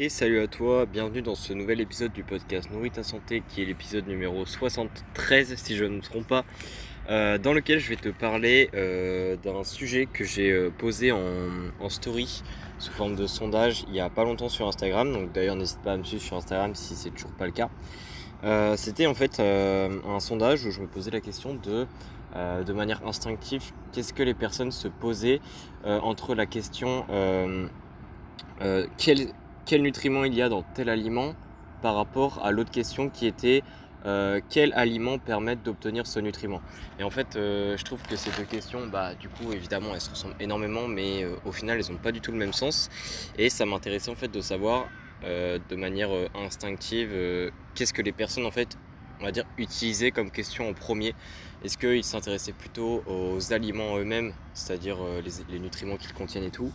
Et salut à toi, bienvenue dans ce nouvel épisode du podcast Nourris ta santé qui est l'épisode numéro 73 si je ne me trompe pas, dans lequel je vais te parler d'un sujet que j'ai posé en story sous forme de sondage il n'y a pas longtemps sur Instagram. Donc d'ailleurs n'hésite pas à me suivre sur Instagram si c'est toujours pas le cas. C'était en fait un sondage où je me posais la question de manière instinctive, qu'est-ce que les personnes se posaient entre la question quel nutriment il y a dans tel aliment par rapport à l'autre question qui était quel aliment permet d'obtenir ce nutriment. Et en fait je trouve que ces deux questions du coup évidemment elles se ressemblent énormément, mais au final elles n'ont pas du tout le même sens, et ça m'intéressait en fait de savoir de manière instinctive qu'est-ce que les personnes en fait on va dire utilisaient comme question en premier. Est-ce qu'ils s'intéressaient plutôt aux aliments eux-mêmes, c'est-à-dire les nutriments qu'ils contiennent et tout,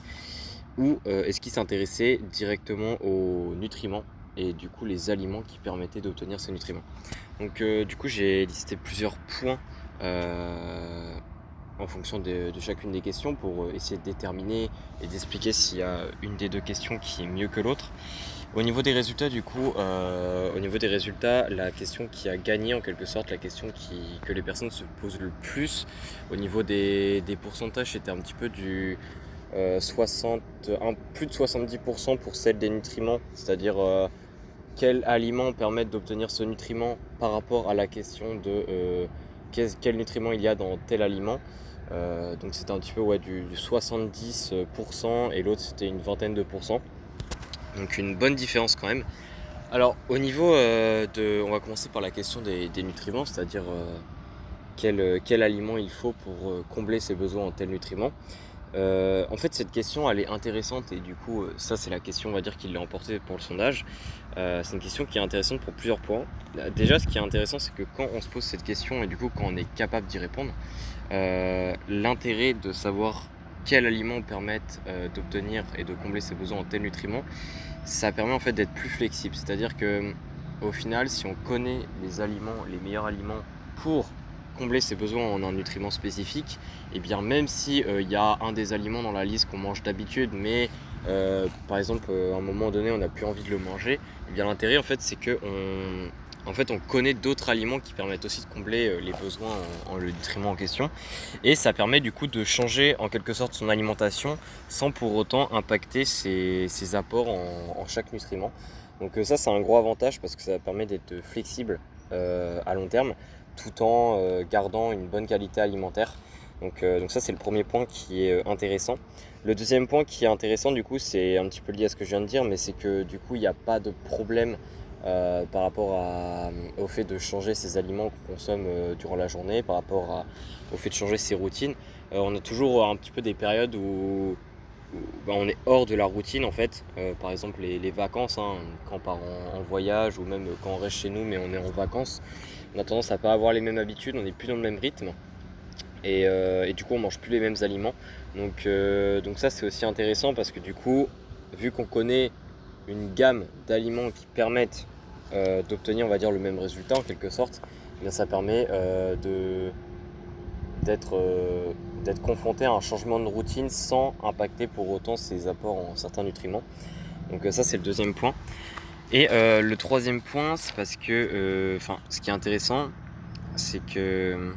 ou est-ce qu'ils s'intéressaient directement aux nutriments et du coup les aliments qui permettaient d'obtenir ces nutriments. Donc du coup j'ai listé plusieurs points en fonction de chacune des questions pour essayer de déterminer et d'expliquer s'il y a une des deux questions qui est mieux que l'autre. Au niveau des résultats du coup, la question qui a gagné en quelque sorte, la question que les personnes se posent le plus au niveau des pourcentages, c'était un petit peu du plus de 70% pour celle des nutriments, c'est-à-dire quel aliment permet d'obtenir ce nutriment par rapport à la question de quel nutriment il y a dans tel aliment. Donc c'était un petit peu du 70% et l'autre c'était une vingtaine de pourcents. Donc une bonne différence quand même. Alors au niveau on va commencer par la question des nutriments, c'est-à-dire quel aliment il faut pour combler ses besoins en tel nutriment. En fait cette question elle est intéressante et du coup ça c'est la question on va dire qui l'a emporté pour le sondage. C'est une question qui est intéressante pour plusieurs points. Déjà ce qui est intéressant c'est que quand on se pose cette question et du coup quand on est capable d'y répondre, l'intérêt de savoir quel aliment permettent d'obtenir et de combler ses besoins en tel nutriment, ça permet en fait d'être plus flexible. C'est-à-dire que au final si on connaît les meilleurs aliments pour combler ses besoins en un nutriment spécifique, et bien même si y a un des aliments dans la liste qu'on mange d'habitude mais par exemple à un moment donné on n'a plus envie de le manger, et bien l'intérêt en fait c'est que on connaît d'autres aliments qui permettent aussi de combler les besoins en le nutriment en question, et ça permet du coup de changer en quelque sorte son alimentation sans pour autant impacter ses apports en chaque nutriment. Donc ça c'est un gros avantage parce que ça permet d'être flexible à long terme tout en gardant une bonne qualité alimentaire. Donc ça c'est le premier point qui est intéressant. Le deuxième point qui est intéressant du coup, c'est un petit peu lié à ce que je viens de dire, mais c'est que du coup il n'y a pas de problème par rapport au fait de changer ses aliments qu'on consomme durant la journée, par rapport au fait de changer ses routines. On a toujours un petit peu des périodes où on est hors de la routine en fait. Par exemple les vacances, quand on part en voyage ou même quand on reste chez nous mais on est en vacances, on a tendance à pas avoir les mêmes habitudes, on n'est plus dans le même rythme et du coup on mange plus les mêmes aliments. Donc ça c'est aussi intéressant parce que du coup vu qu'on connaît une gamme d'aliments qui permettent d'obtenir on va dire le même résultat en quelque sorte, eh bien ça permet d'être confronté à un changement de routine sans impacter pour autant ses apports en certains nutriments. Donc ça c'est le deuxième point. Et le troisième point c'est parce que ce qui est intéressant c'est que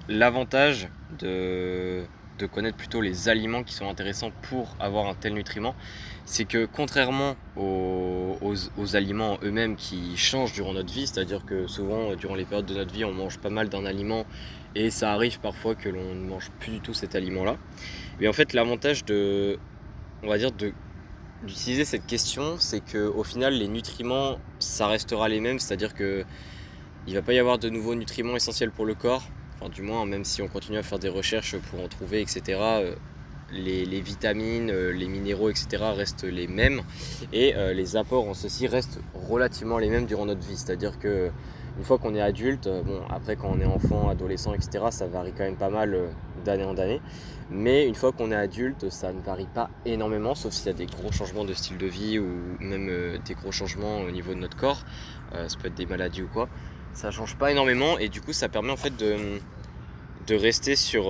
l'avantage de connaître plutôt les aliments qui sont intéressants pour avoir un tel nutriment, c'est que contrairement aux aliments eux-mêmes qui changent durant notre vie, c'est-à-dire que souvent durant les périodes de notre vie on mange pas mal d'un aliment et ça arrive parfois que l'on ne mange plus du tout cet aliment-là. Mais en fait l'avantage on va dire d'utiliser cette question, c'est que au final les nutriments ça restera les mêmes, c'est-à-dire que il va pas y avoir de nouveaux nutriments essentiels pour le corps. Enfin, du moins, même si on continue à faire des recherches pour en trouver, etc., les vitamines, les minéraux, etc., restent les mêmes. Et les apports en ceci restent relativement les mêmes durant notre vie. C'est-à-dire que une fois qu'on est adulte, après quand on est enfant, adolescent, etc., ça varie quand même pas mal d'année en année. Mais une fois qu'on est adulte, ça ne varie pas énormément, sauf s'il y a des gros changements de style de vie ou même des gros changements au niveau de notre corps. Ça peut être des maladies ou quoi. Ça change pas énormément et du coup ça permet en fait de rester sur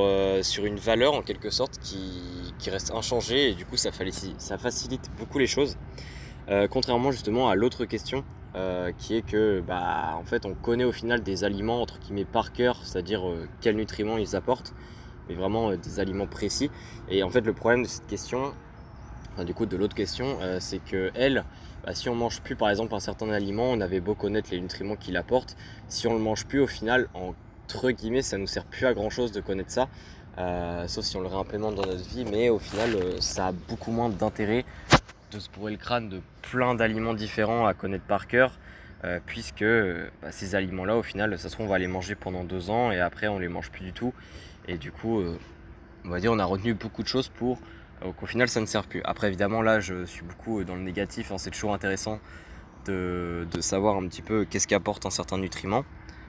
une valeur en quelque sorte qui reste inchangée, et du coup ça facilite beaucoup les choses. Contrairement justement à l'autre question, qui est que en fait on connaît au final des aliments entre guillemets par cœur, c'est-à-dire quels nutriments ils apportent, mais vraiment des aliments précis. Et en fait le problème de cette question, du coup de l'autre question, c'est que si on mange plus par exemple un certain aliment, on avait beau connaître les nutriments qu'il apporte, si on le mange plus, au final entre guillemets ça nous sert plus à grand chose de connaître ça, sauf si on le réimplémente dans notre vie, mais au final ça a beaucoup moins d'intérêt de se bourrer le crâne de plein d'aliments différents à connaître par cœur, puisque ces aliments là au final ça se trouve on va les manger pendant 2 ans et après on les mange plus du tout, et du coup on va dire on a retenu beaucoup de choses pour qu'au final ça ne sert plus. Après évidemment là je suis beaucoup dans le négatif, c'est toujours intéressant de savoir un petit peu qu'est-ce qu'apporte un certain nutriment,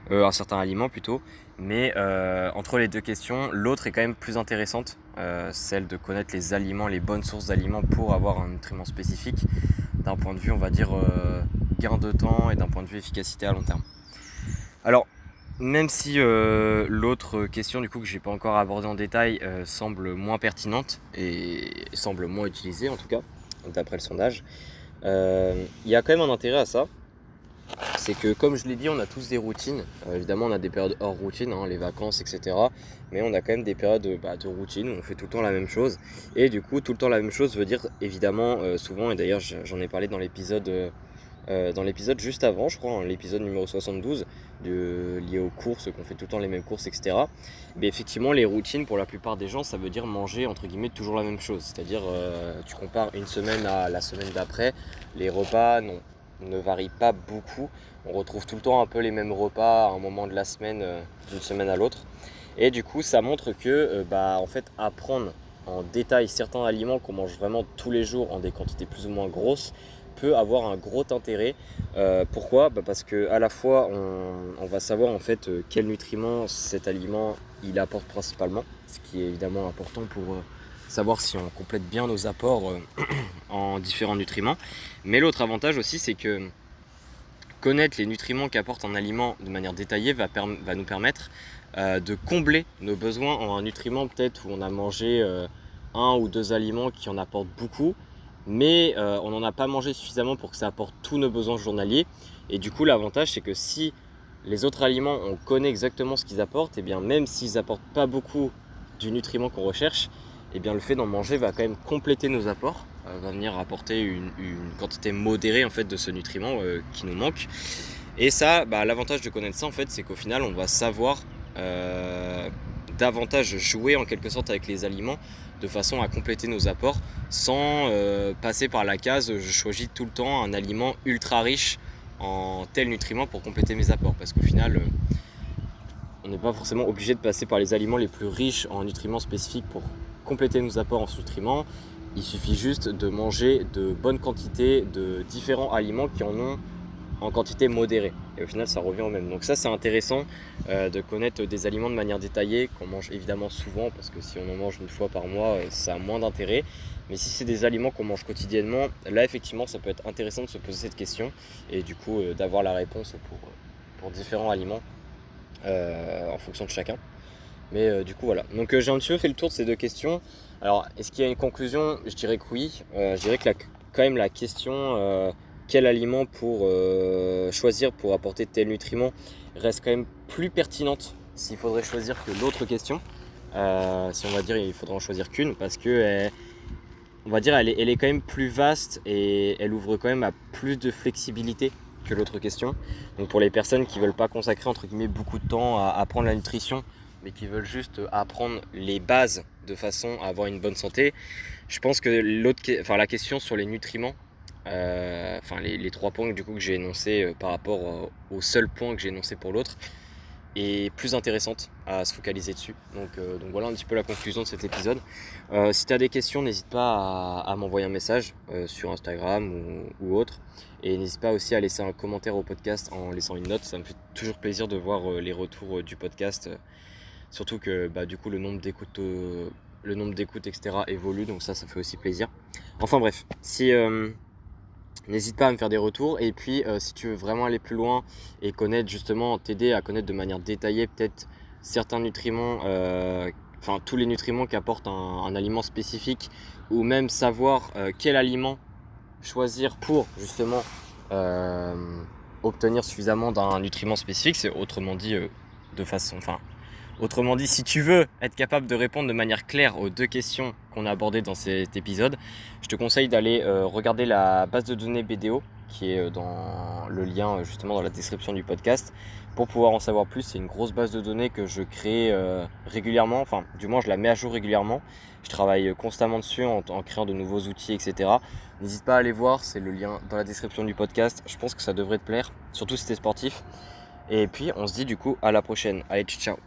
un certain aliment plutôt, mais entre les deux questions, l'autre est quand même plus intéressante, celle de connaître les aliments, les bonnes sources d'aliments pour avoir un nutriment spécifique, d'un point de vue on va dire gain de temps et d'un point de vue efficacité à long terme. Alors même si l'autre question du coup que j'ai pas encore abordée en détail semble moins pertinente et semble moins utilisée en tout cas d'après le sondage, il y a quand même un intérêt à ça. C'est que comme je l'ai dit, on a tous des routines. Évidemment on a des périodes hors routine, les vacances etc. Mais on a quand même des périodes de routine où on fait tout le temps la même chose. Et du coup tout le temps la même chose veut dire évidemment souvent, et d'ailleurs j'en ai parlé dans l'épisode juste avant, je crois, l'épisode numéro 72, lié aux courses, qu'on fait tout le temps les mêmes courses, etc. Mais effectivement, les routines, pour la plupart des gens, ça veut dire manger, entre guillemets, toujours la même chose. C'est-à-dire, tu compares une semaine à la semaine d'après, les repas ne varient pas beaucoup. On retrouve tout le temps un peu les mêmes repas à un moment de la semaine, d'une semaine à l'autre. Et du coup, ça montre que, en fait, apprendre en détail certains aliments qu'on mange vraiment tous les jours en des quantités plus ou moins grosses peut avoir un gros intérêt. Pourquoi ? Parce que à la fois on va savoir en fait quels nutriments cet aliment il apporte principalement, ce qui est évidemment important pour savoir si on complète bien nos apports en différents nutriments. Mais l'autre avantage aussi, c'est que connaître les nutriments qu'apporte un aliment de manière détaillée va nous permettre de combler nos besoins en un nutriment peut-être où on a mangé 1 ou 2 aliments qui en apportent beaucoup, mais on n'en a pas mangé suffisamment pour que ça apporte tous nos besoins journaliers. Et du coup l'avantage c'est que si les autres aliments on connaît exactement ce qu'ils apportent, et bien même s'ils apportent pas beaucoup du nutriment qu'on recherche, et bien le fait d'en manger va quand même compléter nos apports, va venir apporter une quantité modérée en fait de ce nutriment qui nous manque. Et ça, l'avantage de connaître ça en fait, c'est qu'au final on va savoir davantage jouer en quelque sorte avec les aliments de façon à compléter nos apports sans passer par la case je choisis tout le temps un aliment ultra riche en tel nutriment pour compléter mes apports, parce qu'au final on n'est pas forcément obligé de passer par les aliments les plus riches en nutriments spécifiques pour compléter nos apports en nutriments. Il suffit juste de manger de bonnes quantités de différents aliments qui en ont en quantité modérée, et au final ça revient au même. Donc ça c'est intéressant de connaître des aliments de manière détaillée qu'on mange évidemment souvent, parce que si on en mange 1 fois par mois ça a moins d'intérêt. Mais si c'est des aliments qu'on mange quotidiennement, là effectivement ça peut être intéressant de se poser cette question et du coup d'avoir la réponse pour différents aliments en fonction de chacun. Mais du coup voilà, donc j'ai un petit peu fait le tour de ces 2 questions. Alors est-ce qu'il y a une conclusion ? Je dirais que oui. Je dirais que quand même la question quel aliment pour choisir pour apporter tel nutriment reste quand même plus pertinente s'il faudrait choisir que l'autre question. Si on va dire il faudra en choisir qu'une, parce que on va dire elle est quand même plus vaste et elle ouvre quand même à plus de flexibilité que l'autre question. Donc pour les personnes qui veulent pas consacrer entre guillemets beaucoup de temps à apprendre la nutrition, mais qui veulent juste apprendre les bases de façon à avoir une bonne santé, je pense que la question sur les nutriments, les 3 points du coup que j'ai énoncés par rapport au seul point que j'ai énoncé pour l'autre, est plus intéressante à se focaliser dessus. Donc voilà un petit peu la conclusion de cet épisode. Si tu as des questions, n'hésite pas à m'envoyer un message sur Instagram ou autre. Et n'hésite pas aussi à laisser un commentaire au podcast en laissant une note. Ça me fait toujours plaisir de voir les retours du podcast. Surtout que du coup le nombre d'écoutes etc. évolue. Donc ça fait aussi plaisir. Enfin bref, n'hésite pas à me faire des retours. Et puis si tu veux vraiment aller plus loin et t'aider à connaître de manière détaillée peut-être certains nutriments, enfin tous les nutriments qu'apporte un aliment spécifique, ou même savoir quel aliment choisir pour justement obtenir suffisamment d'un nutriment spécifique. C'est autrement dit autrement dit, si tu veux être capable de répondre de manière claire aux 2 questions qu'on a abordées dans cet épisode, je te conseille d'aller regarder la base de données BDO qui est dans le lien justement dans la description du podcast pour pouvoir en savoir plus. C'est une grosse base de données que je crée régulièrement, enfin du moins je la mets à jour régulièrement. Je travaille constamment dessus en créant de nouveaux outils, etc. N'hésite pas à aller voir, c'est le lien dans la description du podcast. Je pense que ça devrait te plaire, surtout si tu es sportif. Et puis on se dit du coup à la prochaine. Allez, ciao.